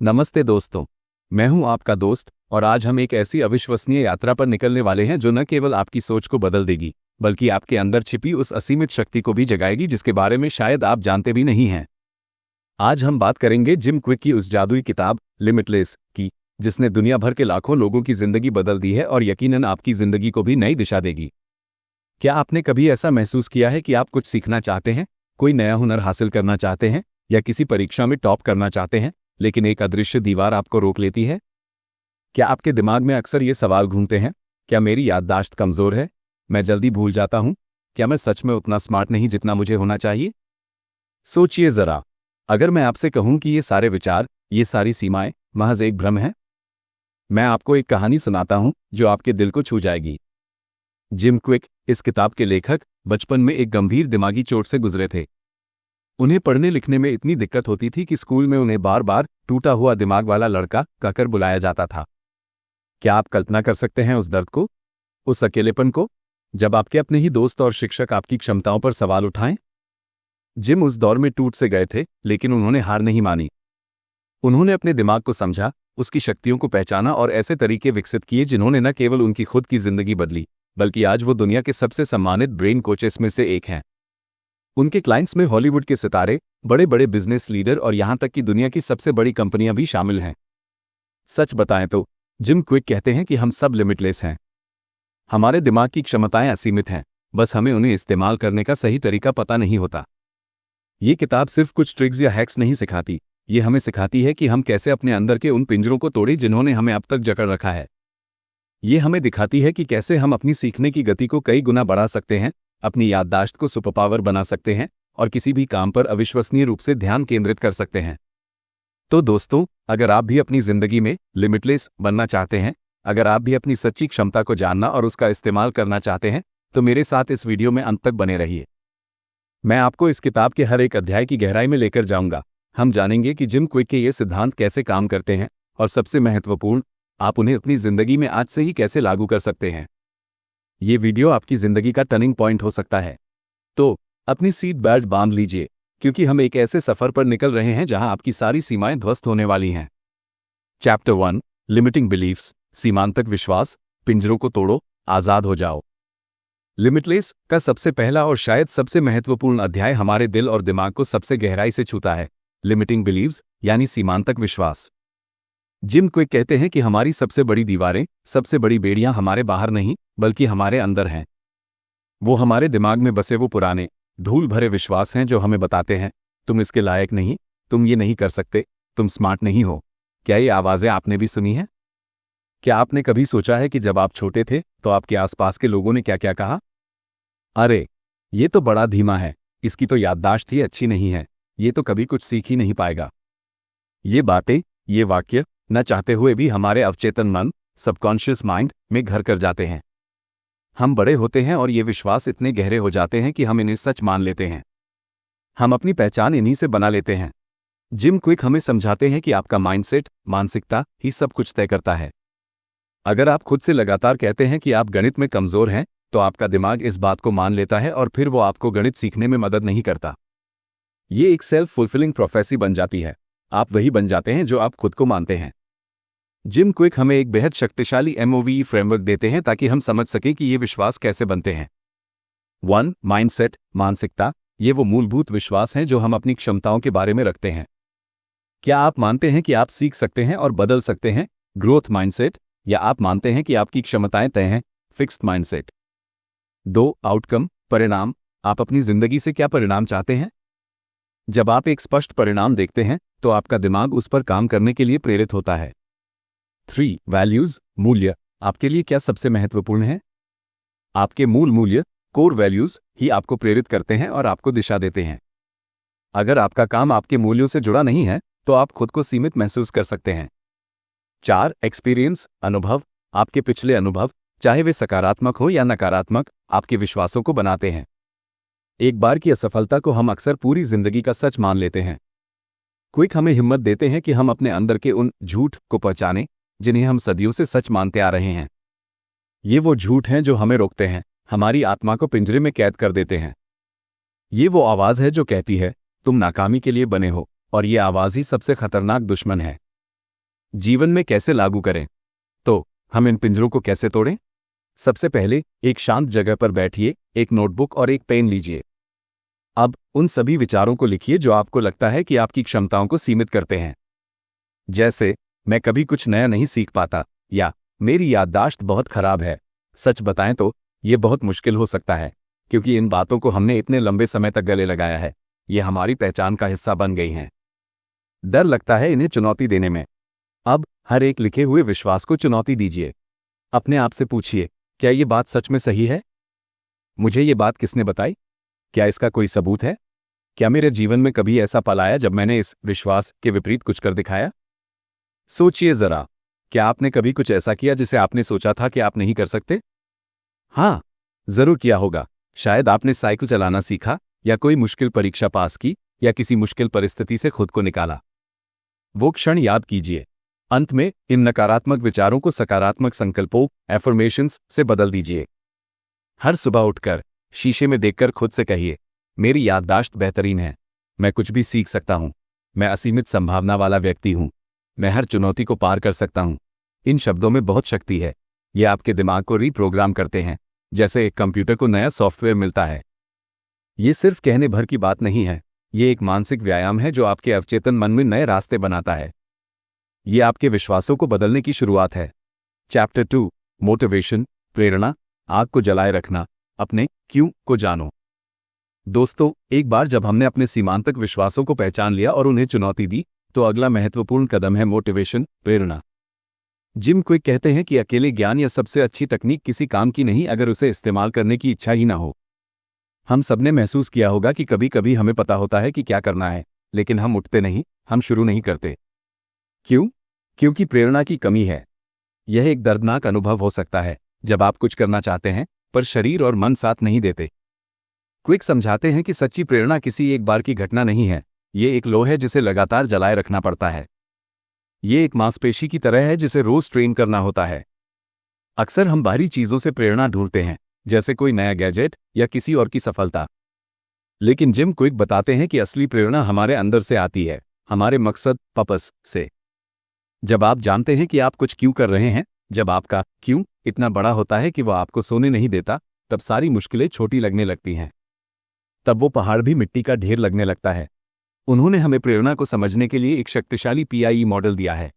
नमस्ते दोस्तों, मैं हूं आपका दोस्त और आज हम एक ऐसी अविश्वसनीय यात्रा पर निकलने वाले हैं जो न केवल आपकी सोच को बदल देगी बल्कि आपके अंदर छिपी उस असीमित शक्ति को भी जगाएगी जिसके बारे में शायद आप जानते भी नहीं हैं। आज हम बात करेंगे जिम क्विक की उस जादुई किताब लिमिटलेस की, जिसने दुनिया भर के लाखों लोगों की जिंदगी बदल दी है और यकीनन आपकी जिंदगी को भी नई दिशा देगी। क्या आपने कभी ऐसा महसूस किया है कि आप कुछ सीखना चाहते हैं, कोई नया हुनर हासिल करना चाहते हैं या किसी परीक्षा में टॉप करना चाहते हैं, लेकिन एक अदृश्य दीवार आपको रोक लेती है? क्या आपके दिमाग में अक्सर ये सवाल घूमते हैं, क्या मेरी याददाश्त कमजोर है, मैं जल्दी भूल जाता हूं, क्या मैं सच में उतना स्मार्ट नहीं जितना मुझे होना चाहिए? सोचिए जरा, अगर मैं आपसे कहूं कि ये सारे विचार, ये सारी सीमाएं महज एक भ्रम है। मैं आपको एक कहानी सुनाता हूं जो आपके दिल को छू जाएगी। जिम क्विक, इस किताब के लेखक, बचपन में एक गंभीर दिमागी चोट से गुजरे थे। उन्हें पढ़ने लिखने में इतनी दिक्कत होती थी कि स्कूल में उन्हें बार बार टूटा हुआ दिमाग वाला लड़का कहकर बुलाया जाता था। क्या आप कल्पना कर सकते हैं उस दर्द को, उस अकेलेपन को, जब आपके अपने ही दोस्त और शिक्षक आपकी क्षमताओं पर सवाल उठाएं? जिम उस दौर में टूट से गए थे, लेकिन उन्होंने हार नहीं मानी। उन्होंने अपने दिमाग को समझा, उसकी शक्तियों को पहचाना और ऐसे तरीके विकसित किए जिन्होंने न केवल उनकी खुद की जिंदगी बदली, बल्कि आज वो दुनिया के सबसे सम्मानित ब्रेन कोचेस में से एक हैं। उनके क्लाइंट्स में हॉलीवुड के सितारे, बड़े बड़े बिजनेस लीडर और यहां तक कि दुनिया की सबसे बड़ी कंपनियां भी शामिल हैं। सच बताएं तो जिम क्विक कहते हैं कि हम सब लिमिटलेस हैं। हमारे दिमाग की क्षमताएं असीमित हैं, बस हमें उन्हें इस्तेमाल करने का सही तरीका पता नहीं होता। ये किताब सिर्फ कुछ ट्रिक्स या हैक्स नहीं सिखाती, ये हमें सिखाती है कि हम कैसे अपने अंदर के उन पिंजरों को तोड़ें जिन्होंने हमें अब तक जकड़ रखा है। ये हमें दिखाती है कि कैसे हम अपनी सीखने की गति को कई गुना बढ़ा सकते हैं, अपनी याददाश्त को सुपर पावर बना सकते हैं और किसी भी काम पर अविश्वसनीय रूप से ध्यान केंद्रित कर सकते हैं। तो दोस्तों, अगर आप भी अपनी जिंदगी में लिमिटलेस बनना चाहते हैं, अगर आप भी अपनी सच्ची क्षमता को जानना और उसका इस्तेमाल करना चाहते हैं, तो मेरे साथ इस वीडियो में अंत तक बने रहिए। मैं आपको इस किताब के हर एक अध्याय की गहराई में लेकर जाऊंगा। हम जानेंगे कि जिम क्विक के ये सिद्धांत कैसे काम करते हैं और सबसे महत्वपूर्ण, आप उन्हें अपनी जिंदगी में आज से ही कैसे लागू कर सकते हैं। ये वीडियो आपकी जिंदगी का टर्निंग पॉइंट हो सकता है। तो अपनी सीट बेल्ट बांध लीजिए, क्योंकि हम एक ऐसे सफर पर निकल रहे हैं जहां आपकी सारी सीमाएं ध्वस्त होने वाली हैं। चैप्टर 1, लिमिटिंग बिलीफ्स, सीमांतक विश्वास, पिंजरों को तोड़ो, आजाद हो जाओ। लिमिटलेस का सबसे पहला और शायद सबसे महत्वपूर्ण अध्याय हमारे दिल और दिमाग को सबसे गहराई से छूता है। लिमिटिंग बिलीव्स यानी सीमांतक विश्वास। जिम क्विक कहते हैं कि हमारी सबसे बड़ी दीवारें, सबसे बड़ी बेड़ियां हमारे बाहर नहीं बल्कि हमारे अंदर हैं। वो हमारे दिमाग में बसे वो पुराने, धूल भरे विश्वास हैं जो हमें बताते हैं, तुम इसके लायक नहीं, तुम ये नहीं कर सकते, तुम स्मार्ट नहीं हो। क्या ये आवाज़ें आपने भी सुनी हैं? क्या आपने कभी सोचा है कि जब आप छोटे थे तो आपके आसपास के लोगों ने क्या क्या कहा? अरे, ये तो बड़ा धीमा है, इसकी तो याददाश्त ही अच्छी नहीं है, ये तो कभी कुछ सीख ही नहीं पाएगा। ये बातें, ये वाक्य न चाहते हुए भी हमारे अवचेतन मन, सबकॉन्शियस माइंड में घर कर जाते हैं। हम बड़े होते हैं और ये विश्वास इतने गहरे हो जाते हैं कि हम इन्हें सच मान लेते हैं। हम अपनी पहचान इन्हीं से बना लेते हैं। जिम क्विक हमें समझाते हैं कि आपका माइंडसेट, मानसिकता ही सब कुछ तय करता है। अगर आप खुद से लगातार कहते हैं कि आप गणित में कमजोर हैं, तो आपका दिमाग इस बात को मान लेता है और फिर वो आपको गणित सीखने में मदद नहीं करता। ये एक सेल्फ फुलफिलिंग प्रोफेसी बन जाती है। आप वही बन जाते हैं जो आप खुद को मानते हैं। जिम क्विक हमें एक बेहद शक्तिशाली MOVE फ्रेमवर्क देते हैं ताकि हम समझ सकें कि ये विश्वास कैसे बनते हैं। 1. माइंडसेट, मानसिकता। ये वो मूलभूत विश्वास हैं जो हम अपनी क्षमताओं के बारे में रखते हैं। क्या आप मानते हैं कि आप सीख सकते हैं और बदल सकते हैं, ग्रोथ माइंडसेट, या आप मानते हैं कि आपकी क्षमताएं तय हैं, फिक्स्ड माइंडसेट? 2. आउटकम, परिणाम। आप अपनी जिंदगी से क्या परिणाम चाहते हैं? जब आप एक स्पष्ट परिणाम देखते हैं तो आपका दिमाग उस पर काम करने के लिए प्रेरित होता है। 3. वैल्यूज, मूल्य। आपके लिए क्या सबसे महत्वपूर्ण है? आपके मूल मूल्य, कोर वैल्यूज, ही आपको प्रेरित करते हैं और आपको दिशा देते हैं। अगर आपका काम आपके मूल्यों से जुड़ा नहीं है तो आप खुद को सीमित महसूस कर सकते हैं। 4. एक्सपीरियंस, अनुभव। आपके पिछले अनुभव, चाहे वे सकारात्मक हो या नकारात्मक, आपके विश्वासों को बनाते हैं। एक बार की असफलता को हम अक्सर पूरी जिंदगी का सच मान लेते हैं। क्विक हमें हिम्मत देते हैं कि हम अपने अंदर के उन झूठ को पहचानें जिन्हें हम सदियों से सच मानते आ रहे हैं। ये वो झूठ हैं जो हमें रोकते हैं, हमारी आत्मा को पिंजरे में कैद कर देते हैं। ये वो आवाज़ है जो कहती है, तुम नाकामी के लिए बने हो, और ये आवाज़ ही सबसे खतरनाक दुश्मन है। जीवन में कैसे लागू करें? तो हम इन पिंजरों को कैसे तोड़ें? सबसे पहले एक शांत जगह पर बैठिए, एक नोटबुक और एक पेन लीजिए। अब उन सभी विचारों को लिखिए जो आपको लगता है कि आपकी क्षमताओं को सीमित करते हैं। जैसे, मैं कभी कुछ नया नहीं सीख पाता, या मेरी याददाश्त बहुत खराब है। सच बताएं तो ये बहुत मुश्किल हो सकता है, क्योंकि इन बातों को हमने इतने लंबे समय तक गले लगाया है, ये हमारी पहचान का हिस्सा बन गई हैं। डर लगता है इन्हें चुनौती देने में। अब हर एक लिखे हुए विश्वास को चुनौती दीजिए। अपने आप से पूछिए, क्या ये बात सच में सही है? मुझे ये बात किसने बताई? क्या इसका कोई सबूत है? क्या मेरे जीवन में कभी ऐसा पल आया जब मैंने इस विश्वास के विपरीत कुछ कर दिखाया? सोचिए जरा, क्या आपने कभी कुछ ऐसा किया जिसे आपने सोचा था कि आप नहीं कर सकते? हाँ, जरूर किया होगा। शायद आपने साइकिल चलाना सीखा, या कोई मुश्किल परीक्षा पास की, या किसी मुश्किल परिस्थिति से खुद को निकाला। वो क्षण याद कीजिए। अंत में इन नकारात्मक विचारों को सकारात्मक संकल्पों, एफर्मेशंस से बदल दीजिए। हर सुबह उठकर शीशे में देखकर खुद से कहिए, मेरी याददाश्त बेहतरीन है, मैं कुछ भी सीख सकता हूं, मैं असीमित संभावना वाला व्यक्ति हूं, मैं हर चुनौती को पार कर सकता हूं। इन शब्दों में बहुत शक्ति है। ये आपके दिमाग को रीप्रोग्राम करते हैं, जैसे एक कंप्यूटर को नया सॉफ्टवेयर मिलता है। ये सिर्फ कहने भर की बात नहीं है, ये एक मानसिक व्यायाम है जो आपके अवचेतन मन में नए रास्ते बनाता है। ये आपके विश्वासों को बदलने की शुरुआत है। चैप्टर 2, मोटिवेशन, प्रेरणा, आग को जलाए रखना, अपने क्यों को जानो। दोस्तों, एक बार जब हमने अपने सीमांतक विश्वासों को पहचान लिया और उन्हें चुनौती दी, तो अगला महत्वपूर्ण कदम है मोटिवेशन, प्रेरणा। जिम क्विक कहते हैं कि अकेले ज्ञान या सबसे अच्छी तकनीक किसी काम की नहीं अगर उसे इस्तेमाल करने की इच्छा ही ना हो। हम सबने महसूस किया होगा कि कभी कभी हमें पता होता है कि क्या करना है, लेकिन हम उठते नहीं, हम शुरू नहीं करते। क्यों? क्योंकि प्रेरणा की कमी है। यह एक दर्दनाक अनुभव हो सकता है जब आप कुछ करना चाहते हैं पर शरीर और मन साथ नहीं देते। क्विक समझाते हैं कि सच्ची प्रेरणा किसी एक बार की घटना नहीं है, ये एक लोह है जिसे लगातार जलाए रखना पड़ता है। ये एक मांसपेशी की तरह है जिसे रोज ट्रेन करना होता है। अक्सर हम बाहरी चीजों से प्रेरणा ढूंढते हैं, जैसे कोई नया गैजेट या किसी और की सफलता। लेकिन जिम क्विक बताते हैं कि असली प्रेरणा हमारे अंदर से आती है, हमारे मकसद, पर्पस से। जब आप जानते हैं कि आप कुछ क्यों कर रहे हैं, जब आपका क्यों इतना बड़ा होता है कि वह आपको सोने नहीं देता, तब सारी मुश्किलें छोटी लगने लगती हैं। तब वो पहाड़ भी मिट्टी का ढेर लगने लगता है। उन्होंने हमें प्रेरणा को समझने के लिए एक शक्तिशाली PIE मॉडल दिया है।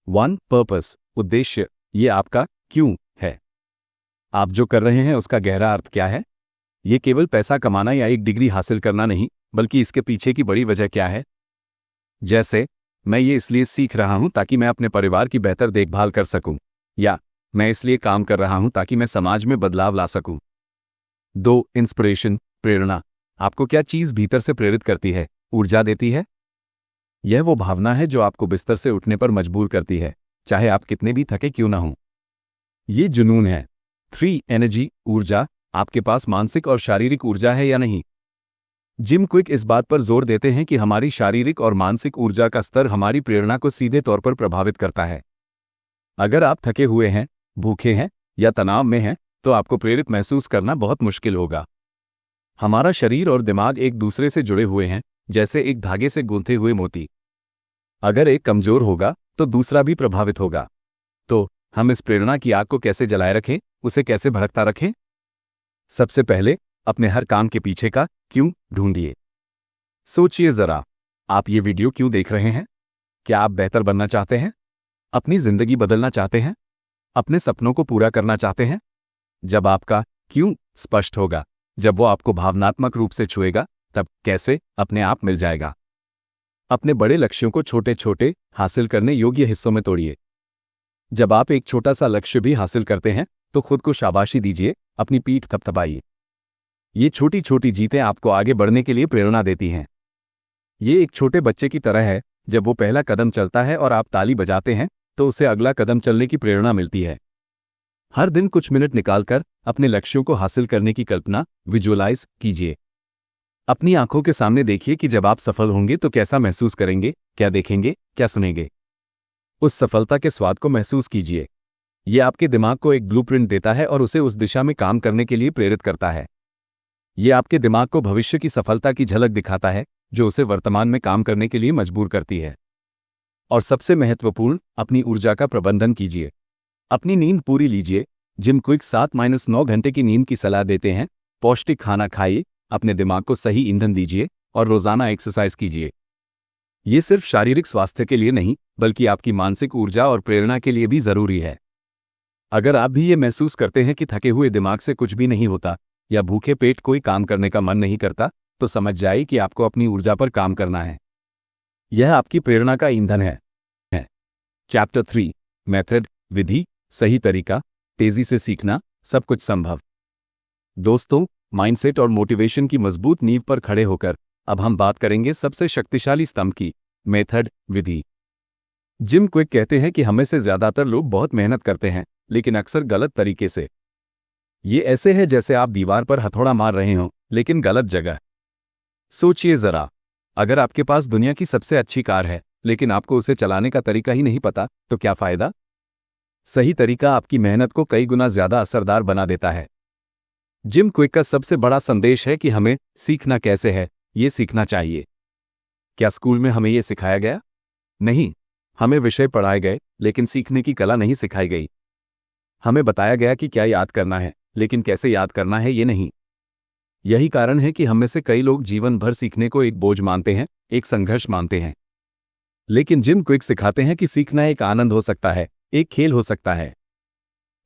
1. पर्पस, उद्देश्य। ये आपका क्यों है। आप जो कर रहे हैं उसका गहरा अर्थ क्या है? ये केवल पैसा कमाना या एक डिग्री हासिल करना नहीं, बल्कि इसके पीछे की बड़ी वजह क्या है। जैसे, मैं ये इसलिए सीख रहा हूं ताकि मैं अपने परिवार की बेहतर देखभाल कर सकूं, या मैं इसलिए काम कर रहा हूं ताकि मैं समाज में बदलाव ला सकूं। 2. इंस्पिरेशन, प्रेरणा। आपको क्या चीज भीतर से प्रेरित करती है, ऊर्जा देती है? यह वो भावना है जो आपको बिस्तर से उठने पर मजबूर करती है, चाहे आप कितने भी थके क्यों ना हों। ये जुनून है। 3. एनर्जी, ऊर्जा। आपके पास मानसिक और शारीरिक ऊर्जा है या नहीं? जिम क्विक इस बात पर जोर देते हैं कि हमारी शारीरिक और मानसिक ऊर्जा का स्तर हमारी प्रेरणा को सीधे तौर पर प्रभावित करता है। अगर आप थके हुए हैं, भूखे हैं या तनाव में हैं, तो आपको प्रेरित महसूस करना बहुत मुश्किल होगा। हमारा शरीर और दिमाग एक दूसरे से जुड़े हुए हैं, जैसे एक धागे से गूंथे हुए मोती। अगर एक कमजोर होगा तो दूसरा भी प्रभावित होगा। तो हम इस प्रेरणा की आग को कैसे जलाए रखें, उसे कैसे भड़कता रखें? सबसे पहले अपने हर काम के पीछे का क्यों ढूंढिए। सोचिए जरा, आप ये वीडियो क्यों देख रहे हैं? क्या आप बेहतर बनना चाहते हैं? अपनी जिंदगी बदलना चाहते हैं? अपने सपनों को पूरा करना चाहते हैं? जब आपका क्यों स्पष्ट होगा, जब वो आपको भावनात्मक रूप से छुएगा, तब कैसे अपने आप मिल जाएगा। अपने बड़े लक्ष्यों को छोटे छोटे हासिल करने योग्य हिस्सों में तोड़िए। जब आप एक छोटा सा लक्ष्य भी हासिल करते हैं तो खुद को शाबाशी दीजिए, अपनी पीठ थपथपाइए। ये छोटी छोटी जीतें आपको आगे बढ़ने के लिए प्रेरणा देती हैं। ये एक छोटे बच्चे की तरह है, जब वो पहला कदम चलता है और आप ताली बजाते हैं तो उसे अगला कदम चलने की प्रेरणा मिलती है। हर दिन कुछ मिनट निकालकर अपने लक्ष्यों को हासिल करने की कल्पना, विजुअलाइज कीजिए। अपनी आंखों के सामने देखिए कि जब आप सफल होंगे तो कैसा महसूस करेंगे, क्या देखेंगे, क्या सुनेंगे। उस सफलता के स्वाद को महसूस कीजिए। यह आपके दिमाग को एक ब्लूप्रिंट देता है और उसे उस दिशा में काम करने के लिए प्रेरित करता है। यह आपके दिमाग को भविष्य की सफलता की झलक दिखाता है, जो उसे वर्तमान में काम करने के लिए मजबूर करती है। और सबसे महत्वपूर्ण, अपनी ऊर्जा का प्रबंधन कीजिए। अपनी नींद पूरी लीजिए। जिम क्विक 7-9 घंटे की नींद की सलाह देते हैं। पौष्टिक खाना खाइए, अपने दिमाग को सही ईंधन दीजिए और रोजाना एक्सरसाइज कीजिए। ये सिर्फ शारीरिक स्वास्थ्य के लिए नहीं, बल्कि आपकी मानसिक ऊर्जा और प्रेरणा के लिए भी जरूरी है। अगर आप भी ये महसूस करते हैं कि थके हुए दिमाग से कुछ भी नहीं होता या भूखे पेट कोई काम करने का मन नहीं करता, तो समझ जाइए कि आपको अपनी ऊर्जा पर काम करना है। यह आपकी प्रेरणा का ईंधन है। चैप्टर 3, मेथड, विधि, सही तरीका, तेजी से सीखना, सब कुछ संभव। दोस्तों, माइंडसेट और मोटिवेशन की मजबूत नींव पर खड़े होकर अब हम बात करेंगे सबसे शक्तिशाली स्तंभ की, मेथड, विधि। जिम क्विक कहते हैं कि हमें से ज्यादातर लोग बहुत मेहनत करते हैं, लेकिन अक्सर गलत तरीके से। ये ऐसे है जैसे आप दीवार पर हथौड़ा मार रहे हो, लेकिन गलत जगह। सोचिए जरा, अगर आपके पास दुनिया की सबसे अच्छी कार है, लेकिन आपको उसे चलाने का तरीका ही नहीं पता, तो क्या फायदा? सही तरीका आपकी मेहनत को कई गुना ज्यादा असरदार बना देता है। जिम क्विक का सबसे बड़ा संदेश है कि हमें सीखना कैसे है, ये सीखना चाहिए। क्या स्कूल में हमें ये सिखाया गया? नहीं, हमें विषय पढ़ाए गए, लेकिन सीखने की कला नहीं सिखाई गई। हमें बताया गया कि क्या याद करना है, लेकिन कैसे याद करना है ये नहीं। यही कारण है कि हम में से कई लोग जीवन भर सीखने को एक बोझ मानते हैं, एक संघर्ष मानते हैं। लेकिन जिम क्विक सिखाते हैं कि सीखना एक आनंद हो सकता है, एक खेल हो सकता है।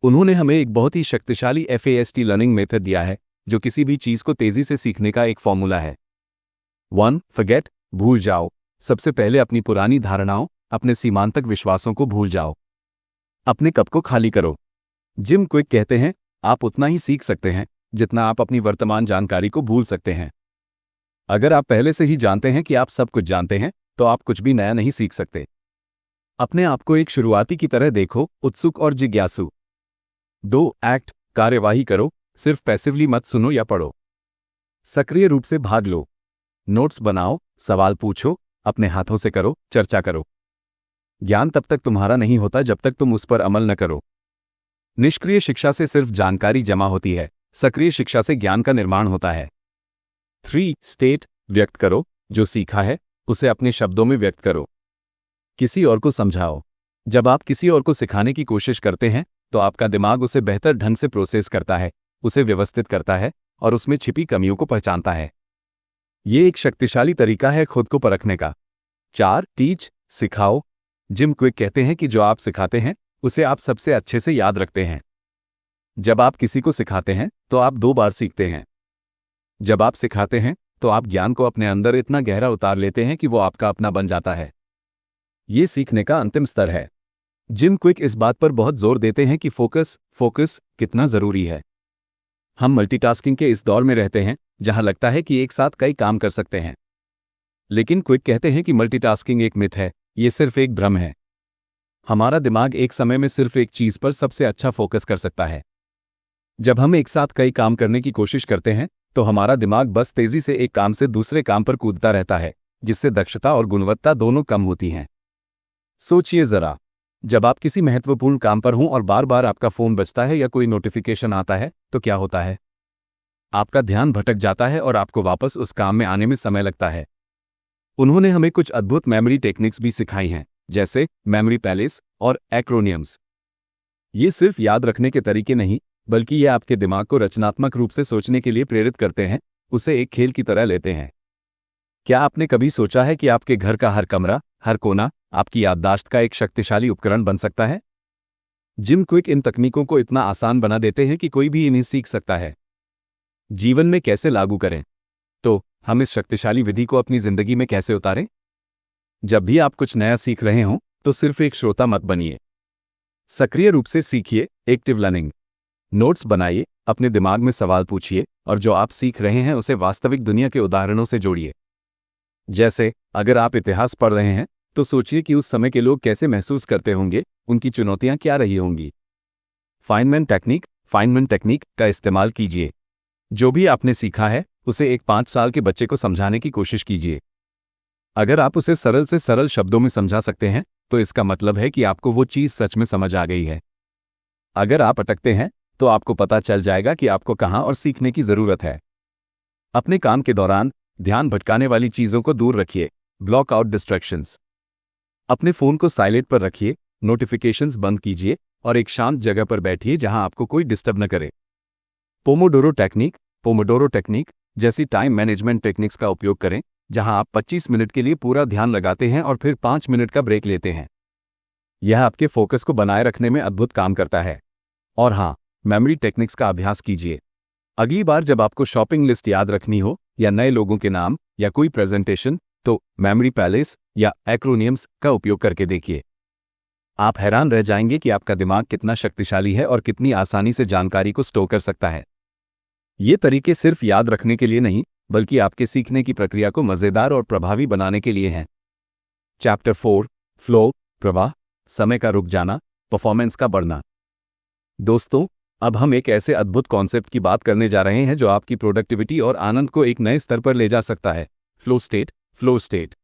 उन्होंने हमें एक बहुत ही शक्तिशाली FAST लर्निंग मेथड दिया है, जो किसी भी चीज को तेजी से सीखने का एक फॉर्मूला है। 1. फॉरगेट, भूल जाओ। सबसे पहले अपनी पुरानी धारणाओं, अपने सीमांतक विश्वासों को भूल जाओ। अपने कप को खाली करो। जिम क्विक कहते हैं, आप उतना ही सीख सकते हैं जितना आप अपनी वर्तमान जानकारी को भूल सकते हैं। अगर आप पहले से ही जानते हैं कि आप सब कुछ जानते हैं, तो आप कुछ भी नया नहीं सीख सकते। अपने आप को एक शुरुआती की तरह देखो, उत्सुक और जिज्ञासु। 2. एक्ट, कार्यवाही करो, सिर्फ पैसिवली मत सुनो या पढ़ो। सक्रिय रूप से भाग लो। नोट्स बनाओ, सवाल पूछो, अपने हाथों से करो, चर्चा करो। ज्ञान तब तक तुम्हारा नहीं होता जब तक तुम उस पर अमल न करो। निष्क्रिय शिक्षा से सिर्फ जानकारी जमा होती है, सक्रिय शिक्षा से ज्ञान का निर्माण होता है। 3. स्टेट, व्यक्त करो, जो सीखा है उसे अपने शब्दों में व्यक्त करो। किसी और को समझाओ। जब आप किसी और को सिखाने की कोशिश करते हैं, तो आपका दिमाग उसे बेहतर ढंग से प्रोसेस करता है, उसे व्यवस्थित करता है और उसमें छिपी कमियों को पहचानता है। ये एक शक्तिशाली तरीका है खुद को परखने का। 4. टीच, सिखाओ। जिम क्विक कहते हैं कि जो आप सिखाते हैं उसे आप सबसे अच्छे से याद रखते हैं। जब आप किसी को सिखाते हैं तो आप 2 बार सीखते हैं। जब आप सिखाते हैं तो आप ज्ञान को अपने अंदर इतना गहरा उतार लेते हैं कि वो आपका अपना बन जाता है। ये सीखने का अंतिम स्तर है। जिम क्विक इस बात पर बहुत जोर देते हैं कि फोकस कितना जरूरी है। हम मल्टीटास्किंग के इस दौर में रहते हैं जहां लगता है कि एक साथ कई काम कर सकते हैं। लेकिन क्विक कहते हैं कि मल्टीटास्किंग एक मिथ है, ये सिर्फ एक भ्रम है। हमारा दिमाग एक समय में सिर्फ एक चीज पर सबसे अच्छा फोकस कर सकता है। जब हम एक साथ कई काम करने की कोशिश करते हैं, तो हमारा दिमाग बस तेजी से एक काम से दूसरे काम पर कूदता रहता है, जिससे दक्षता और गुणवत्ता दोनों कम होती हैं। सोचिए जरा, जब आप किसी महत्वपूर्ण काम पर हों और बार बार आपका फोन बजता है या कोई नोटिफिकेशन आता है, तो क्या होता है? आपका ध्यान भटक जाता है और आपको वापस उस काम में आने में समय लगता है। उन्होंने हमें कुछ अद्भुत मेमोरी टेक्निक्स भी सिखाई हैं, जैसे मेमोरी पैलेस और एक्रोनियम्स। ये सिर्फ याद रखने के तरीके नहीं, बल्कि ये आपके दिमाग को रचनात्मक रूप से सोचने के लिए प्रेरित करते हैं, उसे एक खेल की तरह लेते हैं। क्या आपने कभी सोचा है कि आपके घर का हर कमरा, हर कोना आपकी याददाश्त का एक शक्तिशाली उपकरण बन सकता है? जिम क्विक इन तकनीकों को इतना आसान बना देते हैं कि कोई भी इन्हें सीख सकता है। जीवन में कैसे लागू करें? तो हम इस शक्तिशाली विधि को अपनी जिंदगी में कैसे उतारें? जब भी आप कुछ नया सीख रहे हों, तो सिर्फ एक श्रोता मत बनिए। सक्रिय रूप से सीखिए, एक्टिव लर्निंग। नोट्स बनाइए, अपने दिमाग में सवाल पूछिए और जो आप सीख रहे हैं उसे वास्तविक दुनिया के उदाहरणों से जोड़िए। जैसे अगर आप इतिहास पढ़ रहे हैं, तो सोचिए कि उस समय के लोग कैसे महसूस करते होंगे, उनकी चुनौतियां क्या रही होंगी। फाइनमेन टेक्निक का इस्तेमाल कीजिए। जो भी आपने सीखा है उसे एक 5 साल के बच्चे को समझाने की कोशिश कीजिए। अगर आप उसे सरल से सरल शब्दों में समझा सकते हैं, तो इसका मतलब है कि आपको वो चीज़ सच में समझ आ गई है। अगर आप अटकते हैं, तो आपको पता चल जाएगा कि आपको कहाँ और सीखने की जरूरत है। अपने काम के दौरान ध्यान भटकाने वाली चीजों को दूर रखिए, ब्लॉक आउट डिस्ट्रैक्शंस। अपने फ़ोन को साइलेंट पर रखिए, नोटिफिकेशंस बंद कीजिए और एक शांत जगह पर बैठिए जहां आपको कोई डिस्टर्ब न करे। पोमोडोरो टेक्निक जैसी टाइम मैनेजमेंट टेक्निक्स का उपयोग करें, जहां आप 25 मिनट के लिए पूरा ध्यान लगाते हैं और फिर 5 मिनट का ब्रेक लेते हैं। यह आपके फोकस को बनाए रखने में अद्भुत काम करता है। और हाँ, मेमोरी टेक्निक्स का अभ्यास कीजिए। अगली बार जब आपको शॉपिंग लिस्ट याद रखनी हो या नए लोगों के नाम या कोई प्रेजेंटेशन, तो मेमोरी पैलेस या एक्रोनियम्स का उपयोग करके देखिए। आप हैरान रह जाएंगे कि आपका दिमाग कितना शक्तिशाली है और कितनी आसानी से जानकारी को स्टोर कर सकता है। ये तरीके सिर्फ याद रखने के लिए नहीं, बल्कि आपके सीखने की प्रक्रिया को मज़ेदार और प्रभावी बनाने के लिए हैं। चैप्टर 4, फ्लो, प्रवाह, समय का रुक जाना, परफॉर्मेंस का बढ़ना। दोस्तों, अब हम एक ऐसे अद्भुत कॉन्सेप्ट की बात करने जा रहे हैं जो आपकी प्रोडक्टिविटी और आनंद को एक नए स्तर पर ले जा सकता है। Flow state.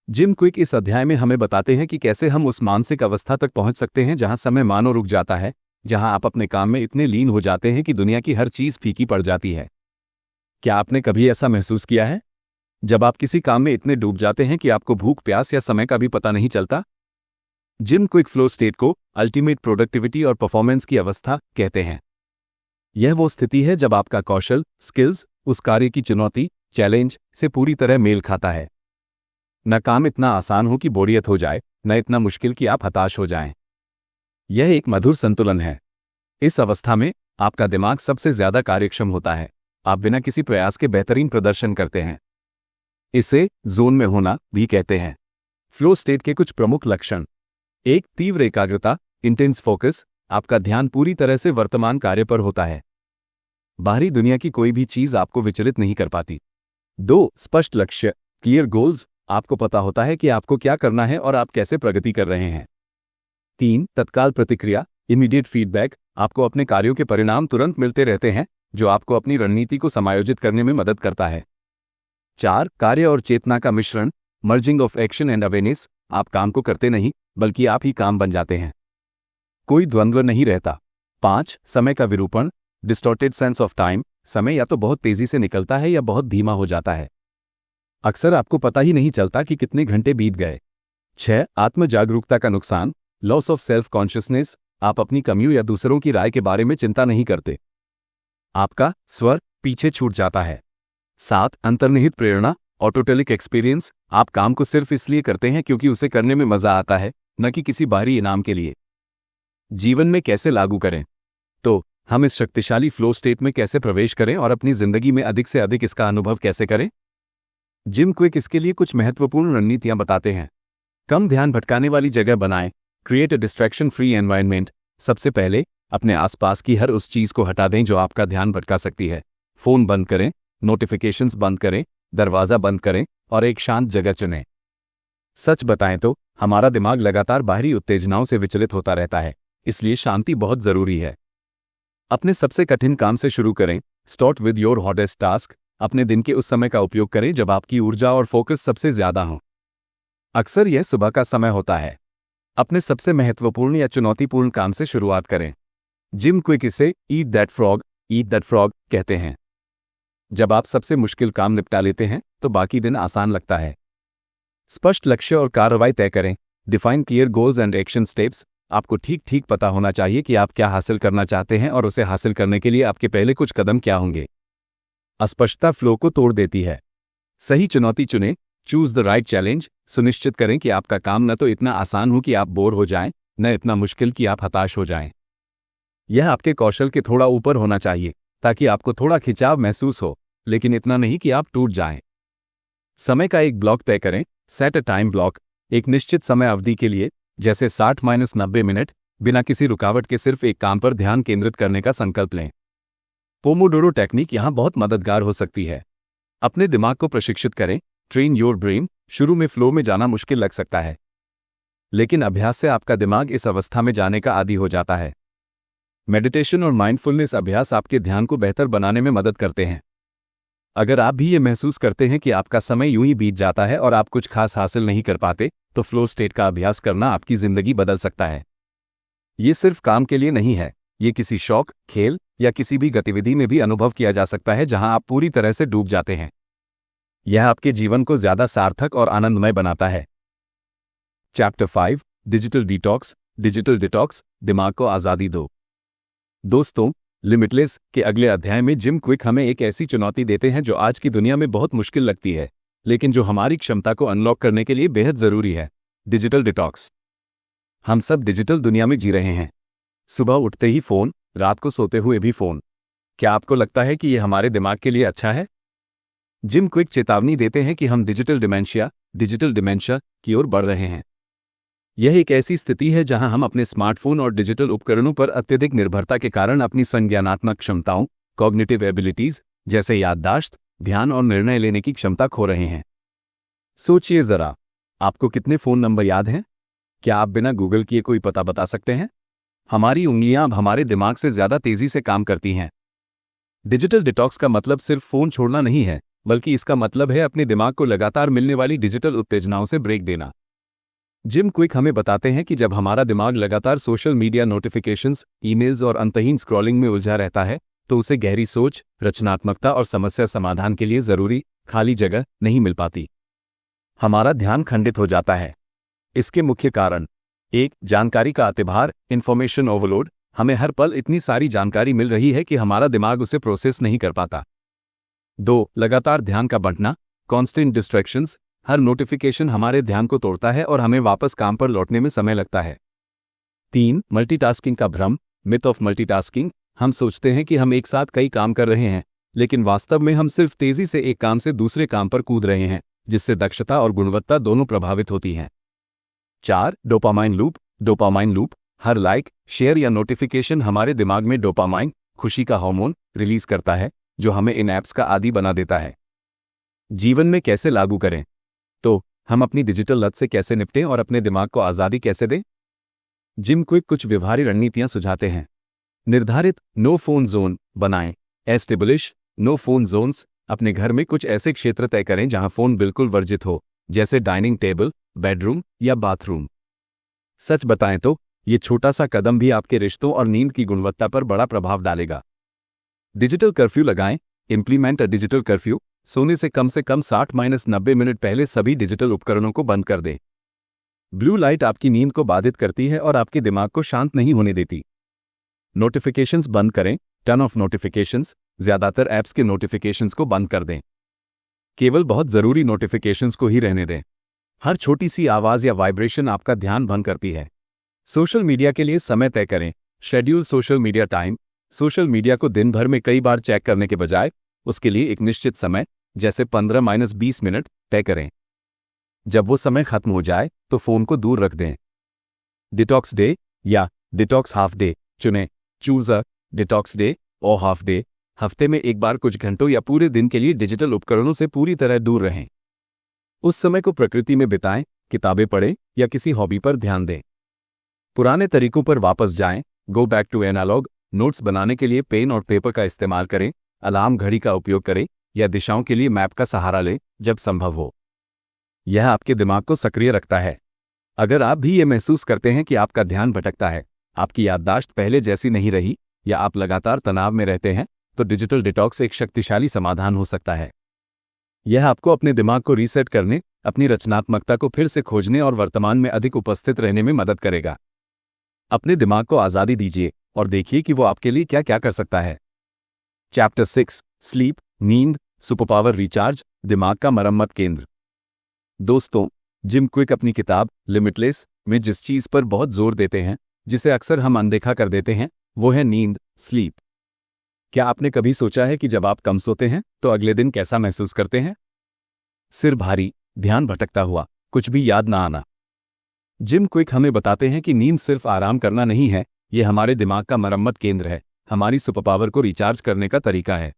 जिम क्विक इस अध्याय में हमें बताते हैं कि कैसे हम उस मानसिक अवस्था तक पहुंच सकते हैं जहां समय मानो रुक जाता है, जहां आप अपने काम में इतने लीन हो जाते हैं कि दुनिया की हर चीज फीकी पड़ जाती है। क्या आपने कभी ऐसा महसूस किया है, जब आप किसी काम में इतने डूब जाते हैं कि आपको भूख, प्यास या समय का भी पता नहीं चलता? जिम क्विक फ्लो स्टेट को अल्टीमेट प्रोडक्टिविटी और परफॉर्मेंस की अवस्था कहते हैं। यह वो स्थिति है जब आपका कौशल, स्किल्स, उस कार्य की चुनौती, चैलेंज से पूरी तरह मेल खाता है। न काम इतना आसान हो कि बोरियत हो जाए, न इतना मुश्किल कि आप हताश हो जाएं। यह एक मधुर संतुलन है। इस अवस्था में आपका दिमाग सबसे ज्यादा कार्यक्षम होता है। आप बिना किसी प्रयास के बेहतरीन प्रदर्शन करते हैं। इसे जोन में होना भी कहते हैं। फ्लो स्टेट के कुछ प्रमुख लक्षण: 1. तीव्र एकाग्रता, इंटेंस फोकस। आपका ध्यान पूरी तरह से वर्तमान कार्य पर होता है। बाहरी दुनिया की कोई भी चीज आपको विचलित नहीं कर पाती। 2. स्पष्ट लक्ष्य, क्लियर गोल्स। आपको पता होता है कि आपको क्या करना है और आप कैसे प्रगति कर रहे हैं। 3. तत्काल प्रतिक्रिया, इमीडिएट फीडबैक। आपको अपने कार्यों के परिणाम तुरंत मिलते रहते हैं, जो आपको अपनी रणनीति को समायोजित करने में मदद करता है। 4. कार्य और चेतना का मिश्रण, merging of action and awareness. आप काम को करते नहीं, बल्कि आप ही काम बन जाते हैं। कोई द्वंद्व नहीं रहता। 5. समय का विरूपण, डिस्टॉर्टेड सेंस ऑफ टाइम। समय या तो बहुत तेजी से निकलता है या बहुत धीमा हो जाता है। अक्सर आपको पता ही नहीं चलता कि कितने घंटे बीत गए। 6. आत्म जागरूकता का नुकसान, लॉस ऑफ सेल्फ कॉन्शियसनेस। आप अपनी कमियों या दूसरों की राय के बारे में चिंता नहीं करते। आपका स्वर पीछे छूट जाता है। 7. अंतर्निहित प्रेरणा, ऑटोटेलिक एक्सपीरियंस। आप काम को सिर्फ इसलिए करते हैं क्योंकि उसे करने में मजा आता है, न कि किसी बाहरी इनाम के लिए। जीवन में कैसे लागू करें? तो हम इस शक्तिशाली फ्लो स्टेट में कैसे प्रवेश करें और अपनी जिंदगी में अधिक से अधिक इसका अनुभव कैसे करें? जिम क्विक इसके लिए कुछ महत्वपूर्ण रणनीतियां बताते हैं। कम ध्यान भटकाने वाली जगह बनाएं, create a distraction free environment. सबसे पहले अपने आसपास की हर उस चीज को हटा दें जो आपका ध्यान भटका सकती है। फोन बंद करें, नोटिफिकेशंस बंद करें, दरवाजा बंद करें और एक शांत जगह चुनें। सच बताएं तो हमारा दिमाग लगातार बाहरी उत्तेजनाओं से विचलित होता रहता है, इसलिए शांति बहुत जरूरी है। अपने सबसे कठिन काम से शुरू करें। Start with your hottest task. अपने दिन के उस समय का उपयोग करें जब आपकी ऊर्जा और फोकस सबसे ज्यादा हो। अक्सर यह सुबह का समय होता है। अपने सबसे महत्वपूर्ण या चुनौतीपूर्ण काम से शुरुआत करें। जिम क्विक इसे ईट दैट फ्रॉग कहते हैं। जब आप सबसे मुश्किल काम निपटा लेते हैं तो बाकी दिन आसान लगता है। स्पष्ट लक्ष्य और कार्रवाई तय करें। Define clear goals and action steps. आपको ठीक पता होना चाहिए कि आप क्या हासिल करना चाहते हैं और उसे हासिल करने के लिए आपके पहले कुछ कदम क्या होंगे। अस्पष्टता फ्लो को तोड़ देती है। सही चुनौती चुनें। Choose the right challenge. सुनिश्चित करें कि आपका काम न तो इतना आसान हो कि आप बोर हो जाएं, न इतना मुश्किल कि आप हताश हो जाएं। यह आपके कौशल के थोड़ा ऊपर होना चाहिए ताकि आपको थोड़ा खिंचाव महसूस हो, लेकिन इतना नहीं कि आप टूट जाएं। समय का एक ब्लॉक तय करें। Set a time block. एक निश्चित समय अवधि के लिए, जैसे 60-90 मिनट, बिना किसी रुकावट के सिर्फ एक काम पर ध्यान केंद्रित करने का संकल्प लें। पोमोडोरो टेक्निक यहां बहुत मददगार हो सकती है। अपने दिमाग को प्रशिक्षित करें। Train your brain. शुरू में फ्लो में जाना मुश्किल लग सकता है, लेकिन अभ्यास से आपका दिमाग इस अवस्था में जाने का आदी हो जाता है। मेडिटेशन और माइंडफुलनेस अभ्यास आपके ध्यान को बेहतर बनाने में मदद करते हैं। अगर आप भी ये महसूस करते हैं कि आपका समय यूं ही बीत जाता है और आप कुछ खास हासिल नहीं कर पाते, तो फ्लो स्टेट का अभ्यास करना आपकी जिंदगी बदल सकता है। ये सिर्फ काम के लिए नहीं है, ये किसी शौक, खेल या किसी भी गतिविधि में भी अनुभव किया जा सकता है जहां आप पूरी तरह से डूब जाते हैं। यह आपके जीवन को ज्यादा सार्थक और आनंदमय बनाता है। Chapter 5 digital detox. Digital detox, दिमाग को आज़ादी दो। दोस्तों, लिमिटलेस के अगले अध्याय में जिम क्विक हमें एक ऐसी चुनौती देते हैं जो आज की दुनिया में बहुत मुश्किल लगती है, लेकिन जो हमारी क्षमता को अनलॉक करने के लिए बेहद ज़रूरी है। Digital detox. हम सब डिजिटल दुनिया में जी रहे हैं। सुबह उठते ही फ़ोन, रात को सोते हुए भी फ़ोन। क्या आपको लगता है कि यह हमारे दिमाग के लिए अच्छा है? जिम क्विक चेतावनी देते हैं कि हम डिजिटल डिमेंशिया की ओर बढ़ रहे हैं। यह एक ऐसी स्थिति है जहां हम अपने स्मार्टफोन और डिजिटल उपकरणों पर अत्यधिक निर्भरता के कारण अपनी संज्ञानात्मक क्षमताओं, कॉग्निटिव एबिलिटीज जैसे याददाश्त, ध्यान और निर्णय लेने की क्षमता खो रहे हैं। सोचिए जरा, आपको कितने फ़ोन नंबर याद हैं? क्या आप बिना गूगल किए कोई पता बता सकते हैं? हमारी उंगलियां अब हमारे दिमाग से ज़्यादा तेज़ी से काम करती हैं। डिजिटल डिटॉक्स का मतलब सिर्फ फ़ोन छोड़ना नहीं है, बल्कि इसका मतलब है अपने दिमाग को लगातार मिलने वाली डिजिटल उत्तेजनाओं से ब्रेक देना। जिम क्विक हमें बताते हैं कि जब हमारा दिमाग लगातार सोशल मीडिया नोटिफिकेशंस, ईमेल्स और अंतहीन स्क्रॉलिंग में उलझा रहता है, तो उसे गहरी सोच, रचनात्मकता और समस्या समाधान के लिए ज़रूरी खाली जगह नहीं मिल पाती। हमारा ध्यान खंडित हो जाता है। इसके मुख्य कारण: 1. जानकारी का अतिभार, इंफॉर्मेशन ओवरलोड। हमें हर पल इतनी सारी जानकारी मिल रही है कि हमारा दिमाग उसे प्रोसेस नहीं कर पाता। 2. लगातार ध्यान का बंटना, कॉन्स्टेंट डिस्ट्रैक्शंस। हर नोटिफिकेशन हमारे ध्यान को तोड़ता है और हमें वापस काम पर लौटने में समय लगता है। 3. मल्टीटास्किंग का भ्रम, मिथ ऑफ मल्टीटास्किंग। हम सोचते हैं कि हम एक साथ कई काम कर रहे हैं, लेकिन वास्तव में हम सिर्फ तेजी से एक काम से दूसरे काम पर कूद रहे हैं, जिससे दक्षता और गुणवत्ता दोनों प्रभावित होती हैं। 4. Dopamine loop. हर लाइक, शेयर या नोटिफिकेशन हमारे दिमाग में डोपामाइन, खुशी का हार्मोन, रिलीज करता है, जो हमें इन ऐप्स का आदी बना देता है। जीवन में कैसे लागू करें? तो हम अपनी डिजिटल लत से कैसे निपटें और अपने दिमाग को आज़ादी कैसे दें? जिम क्विक कुछ व्यवहारिक रणनीतियां सुझाते हैं। निर्धारित नो फोन जोन बनाएं। Establish no phone zones. अपने घर में कुछ ऐसे क्षेत्र तय करें जहां फोन बिल्कुल वर्जित हो, जैसे डाइनिंग टेबल, बेडरूम या बाथरूम। सच बताएं तो ये छोटा सा कदम भी आपके रिश्तों और नींद की गुणवत्ता पर बड़ा प्रभाव डालेगा। डिजिटल कर्फ्यू लगाएं। Implement a digital curfew. सोने से कम 60-90 मिनट पहले सभी डिजिटल उपकरणों को बंद कर दें। ब्लू लाइट आपकी नींद को बाधित करती है और आपके दिमाग को शांत नहीं होने देती। नोटिफिकेशंस बंद करें। Turn off notifications. ज्यादातर ऐप्स के नोटिफिकेशंस को बंद कर दें। केवल बहुत ज़रूरी नोटिफिकेशंस को ही रहने दें। हर छोटी सी आवाज़ या वाइब्रेशन आपका ध्यान भंग करती है। सोशल मीडिया के लिए समय तय करें। Schedule social media time. Social media को दिन भर में कई बार चेक करने के बजाय उसके लिए एक निश्चित समय, जैसे 15-20 मिनट, तय करें। जब वो समय खत्म हो जाए तो फ़ोन को दूर रख दें। डिटॉक्स डे या डिटॉक्स हाफ डे चुनें। चूज अ डिटॉक्स डे और हाफ डे। हफ्ते में एक बार कुछ घंटों या पूरे दिन के लिए डिजिटल उपकरणों से पूरी तरह दूर रहें। उस समय को प्रकृति में बिताएं, किताबें पढ़ें या किसी हॉबी पर ध्यान दें। पुराने तरीकों पर वापस जाएं। Go back to analog. Notes बनाने के लिए पेन और पेपर का इस्तेमाल करें। अलार्म घड़ी का उपयोग करें या दिशाओं के लिए मैप का सहारा लें जब संभव हो। यह आपके दिमाग को सक्रिय रखता है। अगर आप भी ये महसूस करते हैं कि आपका ध्यान भटकता है, आपकी याददाश्त पहले जैसी नहीं रही, या आप लगातार तनाव में रहते हैं, तो डिजिटल डिटॉक्स एक शक्तिशाली समाधान हो सकता है। यह आपको अपने दिमाग को रीसेट करने, अपनी रचनात्मकता को फिर से खोजने और वर्तमान में अधिक उपस्थित रहने में मदद करेगा। अपने दिमाग को आज़ादी दीजिए और देखिए कि वो आपके लिए क्या क्या कर सकता है। चैप्टर 6 स्लीप, नींद, सुपरपावर रिचार्ज, दिमाग का मरम्मत केंद्र। दोस्तों, जिम क्विक अपनी किताब लिमिटलेस में जिस चीज़ पर बहुत जोर देते हैं, जिसे अक्सर हम अनदेखा कर देते हैं, वो है नींद, स्लीप। क्या आपने कभी सोचा है कि जब आप कम सोते हैं तो अगले दिन कैसा महसूस करते हैं? सिर भारी, ध्यान भटकता हुआ, कुछ भी याद ना आना। जिम क्विक हमें बताते हैं कि नींद सिर्फ आराम करना नहीं है, ये हमारे दिमाग का मरम्मत केंद्र है, हमारी सुपरपावर को रिचार्ज करने का तरीका है।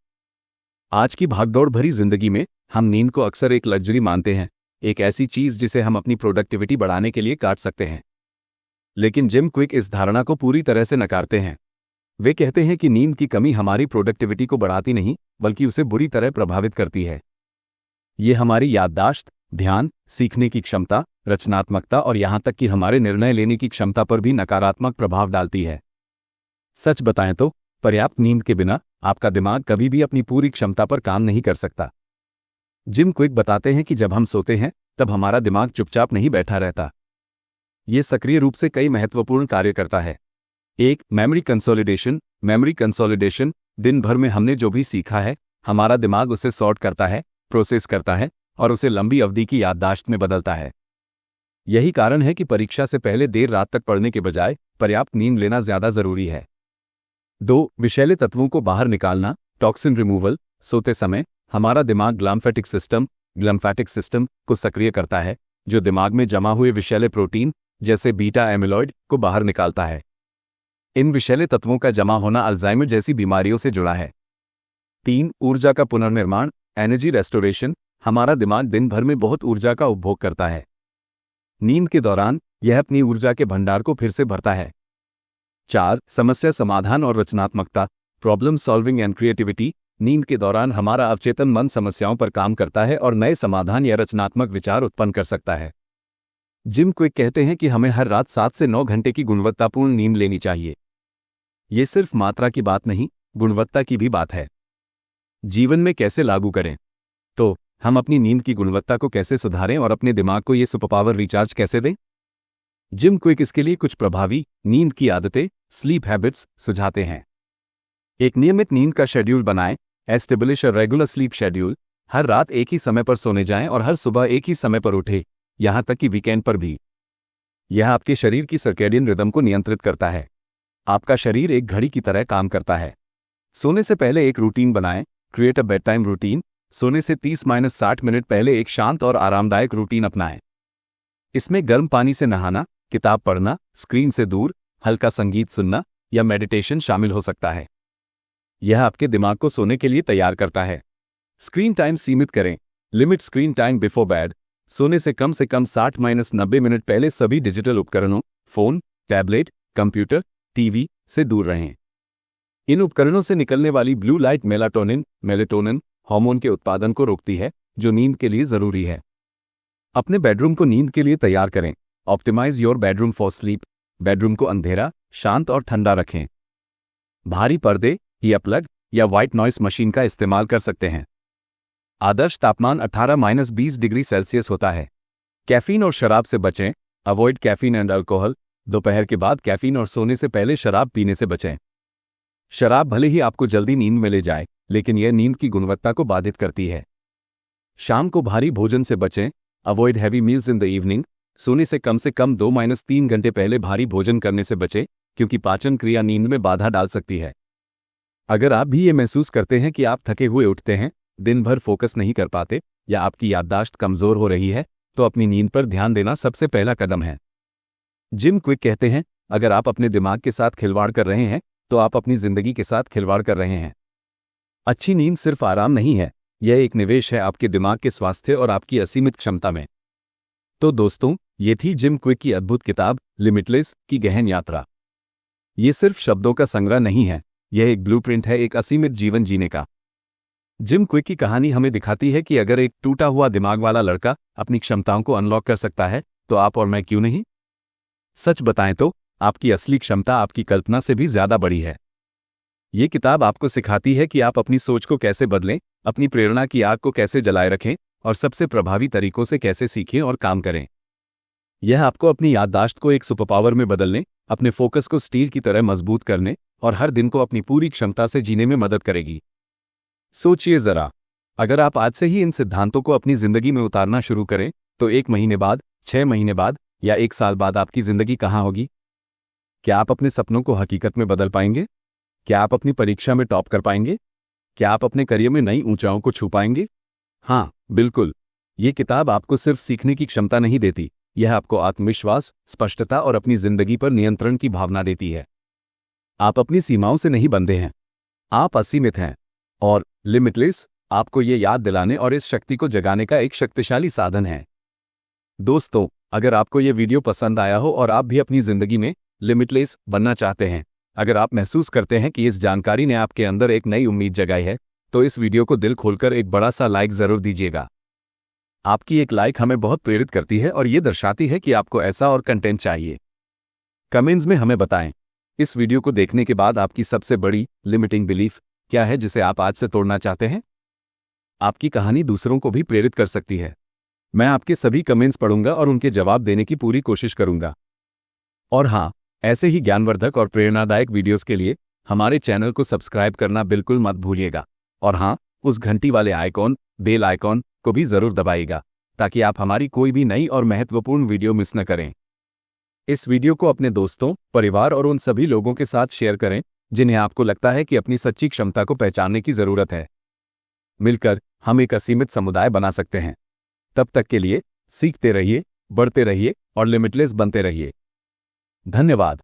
आज की भागदौड़ भरी जिंदगी में हम नींद को अक्सर एक लग्जरी मानते हैं, एक ऐसी चीज जिसे हम अपनी प्रोडक्टिविटी बढ़ाने के लिए काट सकते हैं। लेकिन जिम क्विक इस धारणा को पूरी तरह से नकारते हैं। वे कहते हैं कि नींद की कमी हमारी प्रोडक्टिविटी को बढ़ाती नहीं, बल्कि उसे बुरी तरह प्रभावित करती है। ये हमारी याददाश्त, ध्यान, सीखने की क्षमता, रचनात्मकता और यहाँ तक कि हमारे निर्णय लेने की क्षमता पर भी नकारात्मक प्रभाव डालती है। सच बताएं तो पर्याप्त नींद के बिना आपका दिमाग कभी भी अपनी पूरी क्षमता पर काम नहीं कर सकता। जिम क्विक बताते हैं कि जब हम सोते हैं तब हमारा दिमाग चुपचाप नहीं बैठा रहता। ये सक्रिय रूप से कई महत्वपूर्ण कार्य करता है। एक, मेमोरी कंसोलिडेशन। मेमोरी कंसोलिडेशन, दिन भर में हमने जो भी सीखा है, हमारा दिमाग उसे सॉर्ट करता है, प्रोसेस करता है और उसे लंबी अवधि की याददाश्त में बदलता है। यही कारण है कि परीक्षा से पहले देर रात तक पढ़ने के बजाय पर्याप्त नींद लेना ज्यादा जरूरी है। 2, विषैले तत्वों को बाहर निकालना, टॉक्सिन रिमूवल। सोते समय हमारा दिमाग ग्लम्फेटिक सिस्टम को सक्रिय करता है, जो दिमाग में जमा हुए विषैले प्रोटीन जैसे बीटा एमिलॉइड को बाहर निकालता है। इन विषैले तत्वों का जमा होना अल्जाइमर जैसी बीमारियों से जुड़ा है। 3, ऊर्जा का पुनर्निर्माण, एनर्जी रेस्टोरेशन। हमारा दिमाग दिन भर में बहुत ऊर्जा का उपभोग करता है। नींद के दौरान यह अपनी ऊर्जा के भंडार को फिर से भरता है। 4, समस्या समाधान और रचनात्मकता, प्रॉब्लम सॉल्विंग एंड क्रिएटिविटी। नींद के दौरान हमारा अवचेतन मन समस्याओं पर काम करता है और नए समाधान या रचनात्मक विचार उत्पन्न कर सकता है। जिम क्विक कहते हैं कि हमें हर रात 7 से 9 घंटे की गुणवत्तापूर्ण नींद लेनी चाहिए। ये सिर्फ मात्रा की बात नहीं, गुणवत्ता की भी बात है। जीवन में कैसे लागू करें? तो हम अपनी नींद की गुणवत्ता को कैसे सुधारें और अपने दिमाग को ये सुपरपावर रिचार्ज कैसे दें? जिम क्विक इसके लिए कुछ प्रभावी नींद की आदतें, स्लीप हैबिट्स सुझाते हैं। एक नियमित नींद का शेड्यूल बनाएं। Establish a regular sleep schedule. हर रात एक ही समय पर सोने जाएं और हर सुबह एक ही समय पर उठें, यहां तक कि वीकेंड पर भी। यह आपके शरीर की सर्केडियन रिदम को नियंत्रित करता है। आपका शरीर एक घड़ी की तरह काम करता है। सोने से पहले एक रूटीन बनाएं। Create a bed time routine. सोने से 30-60 मिनट पहले एक शांत और आरामदायक रूटीन अपनाएं। इसमें गर्म पानी से नहाना, किताब पढ़ना, स्क्रीन से दूर, हल्का संगीत सुनना या मेडिटेशन शामिल हो सकता है। यह आपके दिमाग को सोने के लिए तैयार करता है। स्क्रीन टाइम सीमित करें। Limit screen time before bed. सोने से कम 60-90 मिनट पहले सभी डिजिटल उपकरणों, फोन, टैबलेट, कंप्यूटर, टीवी से दूर रहें। इन उपकरणों से निकलने वाली ब्लू लाइट मेलेटोनिन हार्मोन के उत्पादन को रोकती है, जो नींद के लिए जरूरी है। अपने बेडरूम को नींद के लिए तैयार करें। Optimize your bedroom for sleep. Bedroom को अंधेरा, शांत और ठंडा रखें। भारी पर्दे, ईयर प्लग या व्हाइट नॉइस मशीन का इस्तेमाल कर सकते हैं। आदर्श तापमान 18-20 डिग्री सेल्सियस होता है। कैफीन और शराब से बचें। Avoid caffeine and alcohol. दोपहर के बाद कैफीन और सोने से पहले शराब पीने से बचें। शराब भले ही आपको जल्दी नींद में ले जाए, लेकिन यह नींद की गुणवत्ता को बाधित करती है। शाम को भारी भोजन से बचें। Avoid heavy meals in the evening. सोने से कम 2-3 घंटे पहले भारी भोजन करने से बचें, क्योंकि पाचन क्रिया नींद में बाधा डाल सकती है। अगर आप भी ये महसूस करते हैं कि आप थके हुए उठते हैं, दिन भर फोकस नहीं कर पाते या आपकी याददाश्त कमजोर हो रही है, तो अपनी नींद पर ध्यान देना सबसे पहला कदम है। जिम क्विक कहते हैं, अगर आप अपने दिमाग के साथ खिलवाड़ कर रहे हैं, तो आप अपनी जिंदगी के साथ खिलवाड़ कर रहे हैं। अच्छी नींद सिर्फ आराम नहीं है, यह एक निवेश है आपके दिमाग के स्वास्थ्य और आपकी असीमित क्षमता में। तो दोस्तों, ये थी जिम क्विक की अद्भुत किताब लिमिटलेस की गहन यात्रा। ये सिर्फ शब्दों का संग्रह नहीं है, यह एक ब्लूप्रिंट है एक असीमित जीवन जीने का। जिम क्विक की कहानी हमें दिखाती है कि अगर एक टूटा हुआ दिमाग वाला लड़का अपनी क्षमताओं को अनलॉक कर सकता है, तो आप और मैं क्यों नहीं? सच बताएं तो आपकी असली क्षमता आपकी कल्पना से भी ज्यादा बड़ी है। ये किताब आपको सिखाती है कि आप अपनी सोच को कैसे बदलें, अपनी प्रेरणा की आग को कैसे जलाए रखें और सबसे प्रभावी तरीकों से कैसे सीखें और काम करें। यह आपको अपनी याददाश्त को एक सुपरपावर में बदलने, अपने फोकस को स्टील की तरह मजबूत करने और हर दिन को अपनी पूरी क्षमता से जीने में मदद करेगी। सोचिए जरा, अगर आप आज से ही इन सिद्धांतों को अपनी जिंदगी में उतारना शुरू करें, तो 1 महीने बाद, 6 महीने बाद या 1 साल बाद आपकी जिंदगी कहाँ होगी? क्या आप अपने सपनों को हकीकत में बदल पाएंगे? क्या आप अपनी परीक्षा में टॉप कर पाएंगे? क्या आप अपने करियर में नई ऊंचाइयों को छू पाएंगे? हाँ, बिल्कुल। ये किताब आपको सिर्फ सीखने की क्षमता नहीं देती, यह आपको आत्मविश्वास, स्पष्टता और अपनी जिंदगी पर नियंत्रण की भावना देती है। आप अपनी सीमाओं से नहीं बंधे हैं, आप असीमित हैं। और लिमिटलेस आपको ये याद दिलाने और इस शक्ति को जगाने का एक शक्तिशाली साधन है। दोस्तों, अगर आपको ये वीडियो पसंद आया हो और आप भी अपनी जिंदगी में लिमिटलेस बनना चाहते हैं, अगर आप महसूस करते हैं कि इस जानकारी ने आपके अंदर एक नई उम्मीद जगाई है, तो इस वीडियो को दिल खोलकर एक बड़ा सा लाइक जरूर दीजिएगा। आपकी एक लाइक हमें बहुत प्रेरित करती है और ये दर्शाती है कि आपको ऐसा और कंटेंट चाहिए। कमेंट्स में हमें बताएं, इस वीडियो को देखने के बाद आपकी सबसे बड़ी लिमिटिंग बिलीफ क्या है जिसे आप आज से तोड़ना चाहते हैं? आपकी कहानी दूसरों को भी प्रेरित कर सकती है। मैं आपके सभी कमेंट्स पढ़ूंगा और उनके जवाब देने की पूरी कोशिश करूंगा। और हाँ, ऐसे ही ज्ञानवर्धक और प्रेरणादायक वीडियोस के लिए हमारे चैनल को सब्सक्राइब करना बिल्कुल मत भूलिएगा। और हाँ, उस घंटी वाले आइकॉन, बेल आइकॉन को भी ज़रूर दबाइएगा, ताकि आप हमारी कोई भी नई और महत्वपूर्ण वीडियो मिस न करें। इस वीडियो को अपने दोस्तों, परिवार और उन सभी लोगों के साथ शेयर करें जिन्हें आपको लगता है कि अपनी सच्ची क्षमता को पहचानने की ज़रूरत है। मिलकर हम एक असीमित समुदाय बना सकते हैं। तब तक के लिए सीखते रहिए, बढ़ते रहिए और लिमिटलेस बनते रहिए। धन्यवाद।